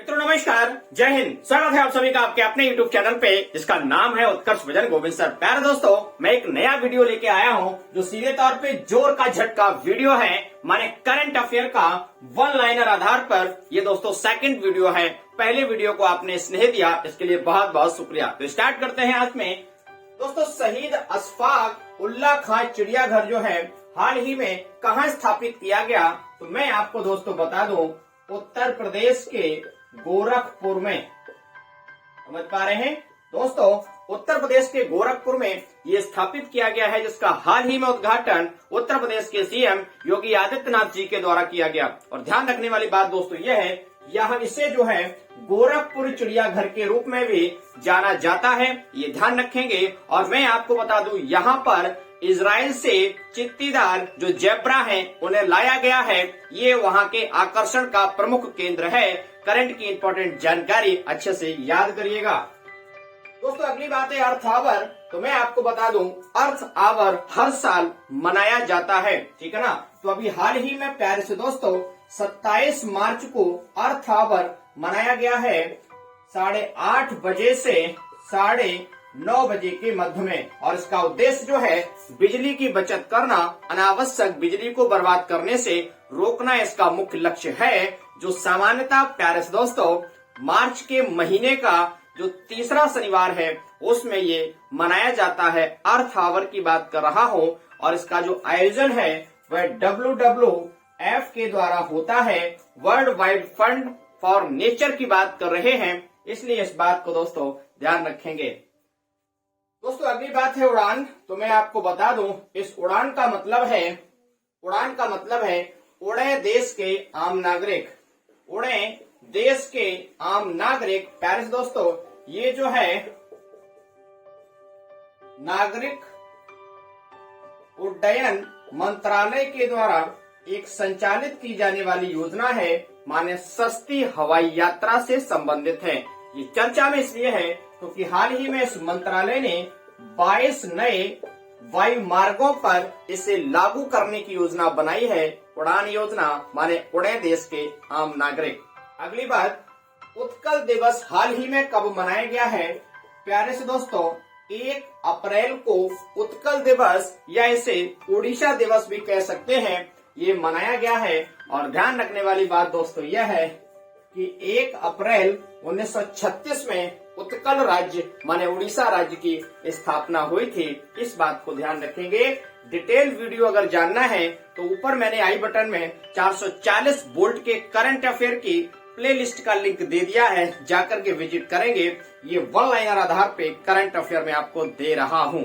मित्रों नमस्कार, जय हिंद। स्वागत है आप सभी का आपके अपने YouTube चैनल पे जिसका नाम है उत्कर्ष विजन गोविंद सर। प्यारे दोस्तों, मैं एक नया वीडियो लेके आया हूँ जो सीधे तौर पे जोर का झटका वीडियो है, माने करंट अफेयर का वन लाइनर आधार पर। ये दोस्तों सेकंड वीडियो है। पहले वीडियो को आपने स्नेह दिया, इसके लिए बहुत बहुत शुक्रिया। तो स्टार्ट करते हैं आज में। दोस्तों, शहीद अशफाक उल्लाह खां चिड़ियाघर जो है हाल ही में कहाँ स्थापित किया गया, तो मैं आपको दोस्तों बता दूं, उत्तर प्रदेश के गोरखपुर में। समझ पा रहे हैं दोस्तों, उत्तर प्रदेश के गोरखपुर में ये स्थापित किया गया है, जिसका हाल ही में उद्घाटन उत्तर प्रदेश के सीएम योगी आदित्यनाथ जी के द्वारा किया गया। और ध्यान रखने वाली बात दोस्तों यह है, यहाँ इसे जो है गोरखपुर चिड़ियाघर के रूप में भी जाना जाता है, ये ध्यान रखेंगे। और मैं आपको बता दूं, यहाँ पर इजराइल से चित्तीदार जो जेब्रा हैं उन्हें लाया गया है। ये वहाँ के आकर्षण का प्रमुख केंद्र है। करंट की इंपॉर्टेंट जानकारी अच्छे से याद करिएगा दोस्तों। अगली बात है अर्थ आवर। तो मैं आपको बता दूं, अर्थ आवर हर साल मनाया जाता है, ठीक है ना। तो अभी हाल ही में प्यारे से दोस्तों 27 मार्च को अर्थ आवर मनाया गया है 8:30 बजे से 9:30 बजे के मध्य में। और इसका उद्देश्य जो है बिजली की बचत करना, अनावश्यक बिजली को बर्बाद करने से रोकना इसका मुख्य लक्ष्य है। जो सामान्यतः प्यारे से दोस्तों मार्च के महीने का जो तीसरा शनिवार है उसमें ये मनाया जाता है। अर्थ आवर की बात कर रहा हूँ। और इसका जो आयोजन है वह WWF के द्वारा होता है। World wide fund for nature की बात कर रहे हैं, इसलिए इस बात को दोस्तों ध्यान रखेंगे। दोस्तों अगली बात है उड़ान। तो मैं आपको बता दूं, इस उड़ान का मतलब है उड़े देश के आम नागरिक। उड़े देश के आम नागरिक। प्यारे दोस्तों, ये जो है नागरिक उड्डयन मंत्रालय के द्वारा एक संचालित की जाने वाली योजना है, माने सस्ती हवाई यात्रा से संबंधित है। ये चर्चा में इसलिए है क्योंकि हाल ही में इस मंत्रालय ने 22 नए वायु मार्गों पर इसे लागू करने की योजना बनाई है। उड़ान योजना माने उड़े देश के आम नागरिक। अगली बात, उत्कल दिवस हाल ही में कब मनाया गया है? प्यारे से दोस्तों 1 अप्रैल को उत्कल दिवस या इसे उड़ीसा दिवस भी कह सकते हैं, ये मनाया गया है। और ध्यान रखने वाली बात दोस्तों यह है कि 1 अप्रैल 1936 में उत्कल राज्य माने उड़ीसा राज्य की स्थापना हुई थी। इस बात को ध्यान रखेंगे। डिटेल वीडियो अगर जानना है तो ऊपर मैंने आई बटन में 440 वोल्ट के करंट अफेयर की प्लेलिस्ट का लिंक दे दिया है, जाकर के विजिट करेंगे। ये वन लाइनर आधार पे करंट अफेयर में आपको दे रहा हूँ।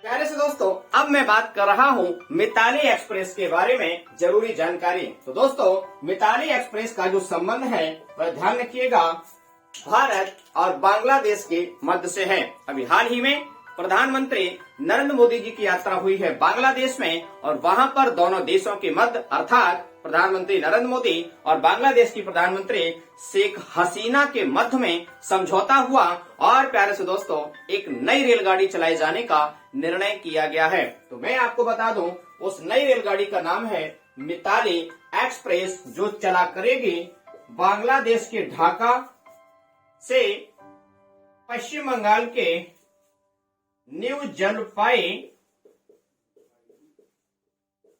प्यारे से दोस्तों अब मैं बात कर रहा हूँ मिताली एक्सप्रेस के बारे में जरूरी जानकारी। तो दोस्तों मिताली एक्सप्रेस का जो संबंध है वह ध्यान रखिएगा भारत और बांग्लादेश के मध्य से है। अभी हाल ही में प्रधानमंत्री नरेंद्र मोदी जी की यात्रा हुई है बांग्लादेश में, और वहां पर दोनों देशों के मध्य अर्थात प्रधानमंत्री नरेंद्र मोदी और बांग्लादेश की प्रधानमंत्री शेख हसीना के मध्य में समझौता हुआ। और प्यारे से दोस्तों एक नई रेलगाड़ी चलाए जाने का निर्णय किया गया है। तो मैं आपको बता दूं, उस नई रेलगाड़ी का नाम है मिताली एक्सप्रेस, जो चला करेगी बांग्लादेश के ढाका से पश्चिम बंगाल के न्यू जलपाई,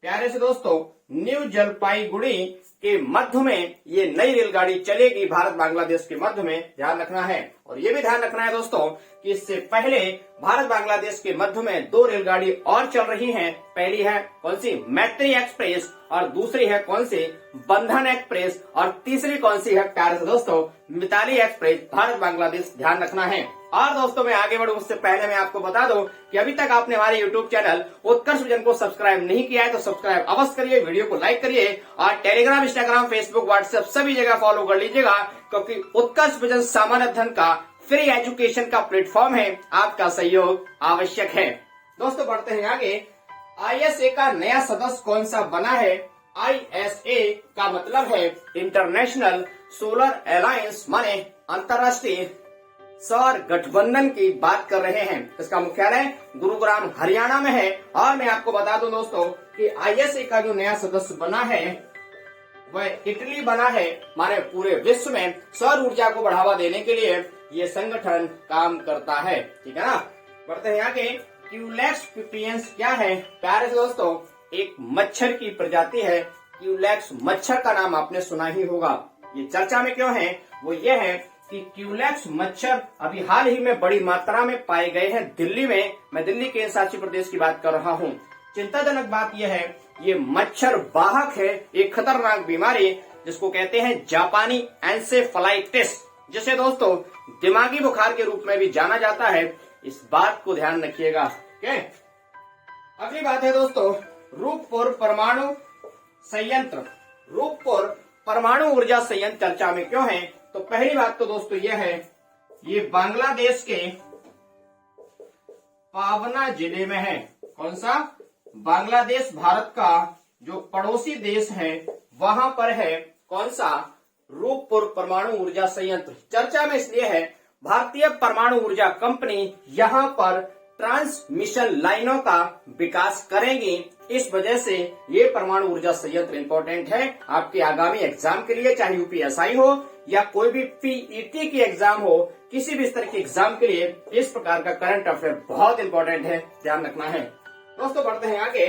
प्यारे से दोस्तों न्यू जलपाईगुड़ी के मध्य में ये नई रेलगाड़ी चलेगी भारत बांग्लादेश के मध्य में। ध्यान रखना है। और ये भी ध्यान रखना है दोस्तों कि इससे पहले भारत बांग्लादेश के मध्य में 2 रेलगाड़ी और चल रही हैं। पहली है कौन सी? मैत्री एक्सप्रेस, और दूसरी है कौन सी? बंधन एक्सप्रेस, और तीसरी कौन सी है? प्यारे से दोस्तों मिताली एक्सप्रेस, भारत बांग्लादेश। ध्यान रखना है। और दोस्तों मैं आगे बढ़ूं उससे पहले मैं आपको बता दूं कि अभी तक आपने हमारे YouTube चैनल उत्कर्ष विजन को सब्सक्राइब नहीं किया है तो सब्सक्राइब अवश्य करिए, वीडियो को लाइक करिए, और टेलीग्राम, इंस्टाग्राम, फेसबुक, व्हाट्सएप सभी जगह फॉलो कर लीजिएगा, क्योंकि उत्कर्ष विजन सामान्य अध्ययन का फ्री एजुकेशन का प्लेटफॉर्म है। आपका सहयोग आवश्यक है। दोस्तों बढ़ते हैं आगे। ISA का नया सदस्य कौन सा बना है? ISA का मतलब है इंटरनेशनल सोलर अलायंस, माने अंतर्राष्ट्रीय सौर गठबंधन की बात कर रहे हैं। इसका मुख्यालय गुरुग्राम हरियाणा में है। और मैं आपको बता दूं दोस्तों कि ISA का जो नया सदस्य बना है वह इटली बना है। माने पूरे विश्व में सौर ऊर्जा को बढ़ावा देने के लिए ये संगठन काम करता है। ठीक है ना। बढ़ते हैं आगे। क्यूलेक्स पिपियंस क्या है प्यारे दोस्तों? एक मच्छर की प्रजाति है। क्यूलेक्स मच्छर का नाम आपने सुना ही होगा। ये चर्चा में क्यों है? वो ये है कि क्यूलेक्स मच्छर अभी हाल ही में बड़ी मात्रा में पाए गए हैं दिल्ली में। मैं दिल्ली के केंद्रशासित प्रदेश की बात कर रहा हूँ। चिंताजनक बात यह है, ये मच्छर वाहक है एक खतरनाक बीमारी जिसको कहते हैं जापानी एन्सेफेलाइटिस, जिसे दोस्तों दिमागी बुखार के रूप में भी जाना जाता है। इस बात को ध्यान रखिएगा। अगली बात है दोस्तों, रूपपुर परमाणु संयंत्र। रूपपुर परमाणु ऊर्जा संयंत्र चर्चा में क्यों है? तो पहली बात तो दोस्तों यह है, ये बांग्लादेश के पावना जिले में है। कौन सा? बांग्लादेश भारत का जो पड़ोसी देश है वहां पर है। कौन सा? रूपपुर परमाणु ऊर्जा संयंत्र चर्चा में इसलिए है, भारतीय परमाणु ऊर्जा कंपनी यहां पर ट्रांसमिशन लाइनों का विकास करेंगी। इस वजह से ये परमाणु ऊर्जा संयंत्र इंपॉर्टेंट है आपके आगामी एग्जाम के लिए, चाहे यूपीएसआई हो या कोई भी पीईटी की एग्जाम हो, किसी भी स्तर की एग्जाम के लिए इस प्रकार का करंट अफेयर बहुत इंपॉर्टेंट है, ध्यान रखना है। दोस्तों बढ़ते हैं आगे।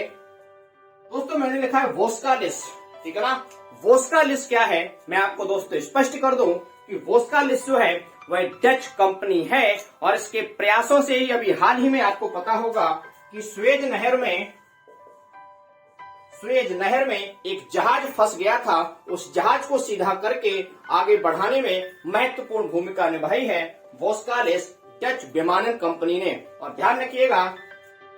दोस्तों मैंने लिखा है वोस्का लिस्ट। ठीक है ना। वोस्का लिस्ट क्या है मैं आपको दोस्तों स्पष्ट कर दूं कि वोस्का लिस्ट जो है वह डच कंपनी है और इसके प्रयासों से ही अभी हाल ही में आपको पता होगा कि स्वेज नहर में एक जहाज फंस गया था। उस जहाज को सीधा करके आगे बढ़ाने में महत्वपूर्ण भूमिका निभाई है वोस्का लिस्ट डच विमानन कंपनी ने। और ध्यान रखिएगा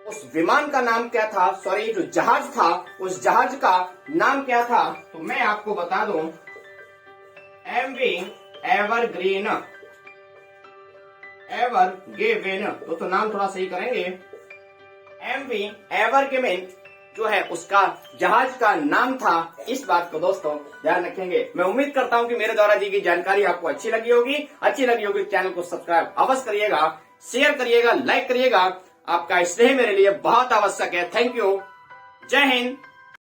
उस विमान का नाम क्या था, सॉरी जो जहाज था उस जहाज का नाम क्या था? तो मैं आपको बता दूं, एमवी एवरग्रीन। दोस्तों नाम थोड़ा सही करेंगे। एमवी एवरग्रीन जो है उसका जहाज का नाम था। इस बात को दोस्तों ध्यान रखेंगे। मैं उम्मीद करता हूं कि मेरे द्वारा दी गई जानकारी आपको अच्छी लगी होगी। चैनल को सब्सक्राइब अवश्य करिएगा, शेयर करिएगा, लाइक करिएगा। आपका स्नेह मेरे लिए बहुत आवश्यक है। Thank you. जय हिंद।